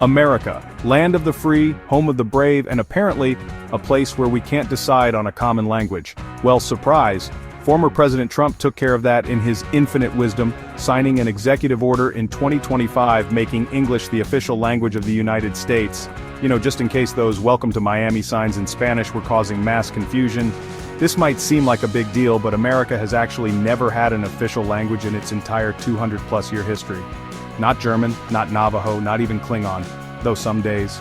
America, land of the free, home of the brave, and apparently, a place where we can't decide on a common language. Well, surprise, former President Trump took care of that in his infinite wisdom, signing an executive order in 2025 making English the official language of the United States. You know, just in case those "Welcome to Miami" signs in Spanish were causing mass confusion. This might seem like a big deal, but America has actually never had an official language in its entire 200-plus-year history. Not German, not Navajo, not even Klingon, though some days.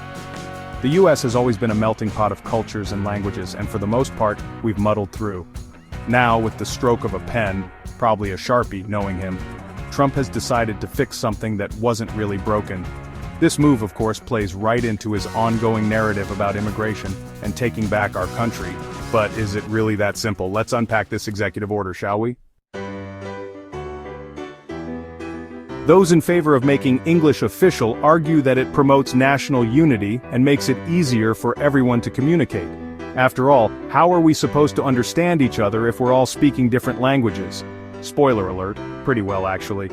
The US has always been a melting pot of cultures and languages, and for the most part, we've muddled through. Now, with the stroke of a pen, probably a Sharpie knowing him, Trump has decided to fix something that wasn't really broken. This move, of course, plays right into his ongoing narrative about immigration and taking back our country. But is it really that simple? Let's unpack this executive order, shall we? Those in favor of making English official argue that it promotes national unity and makes it easier for everyone to communicate. After all, how are we supposed to understand each other if we're all speaking different languages? Spoiler alert, pretty well actually.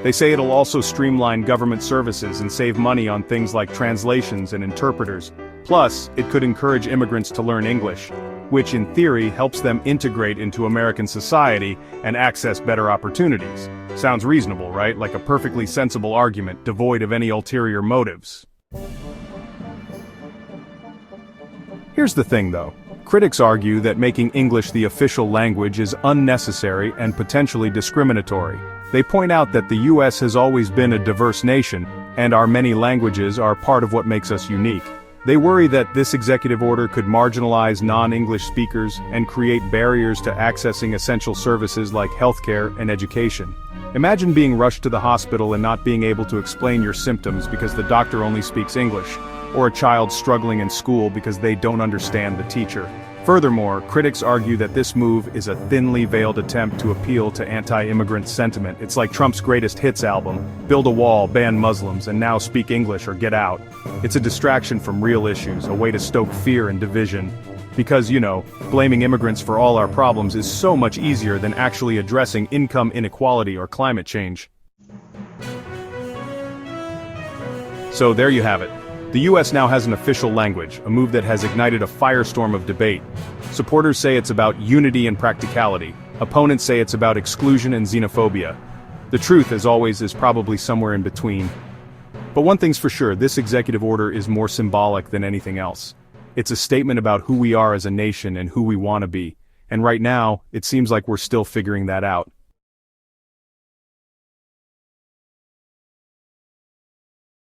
They say it'll also streamline government services and save money on things like translations and interpreters. Plus, it could encourage immigrants to learn English, which in theory helps them integrate into American society and access better opportunities. Sounds reasonable, right? Like a perfectly sensible argument, devoid of any ulterior motives. Here's the thing though. Critics argue that making English the official language is unnecessary and potentially discriminatory. They point out that the US has always been a diverse nation, and our many languages are part of what makes us unique. They worry that this executive order could marginalize non-English speakers and create barriers to accessing essential services like healthcare and education. Imagine being rushed to the hospital and not being able to explain your symptoms because the doctor only speaks English, or a child struggling in school because they don't understand the teacher. Furthermore, critics argue that this move is a thinly veiled attempt to appeal to anti-immigrant sentiment. It's like Trump's greatest hits album, build a wall, ban Muslims, and now speak English or get out. It's a distraction from real issues, a way to stoke fear and division. Because, you know, blaming immigrants for all our problems is so much easier than actually addressing income inequality or climate change. So there you have it. The US now has an official language, a move that has ignited a firestorm of debate. Supporters say it's about unity and practicality. Opponents say it's about exclusion and xenophobia. The truth, as always, is probably somewhere in between. But one thing's for sure, this executive order is more symbolic than anything else. It's a statement about who we are as a nation and who we want to be. And right now, it seems like we're still figuring that out.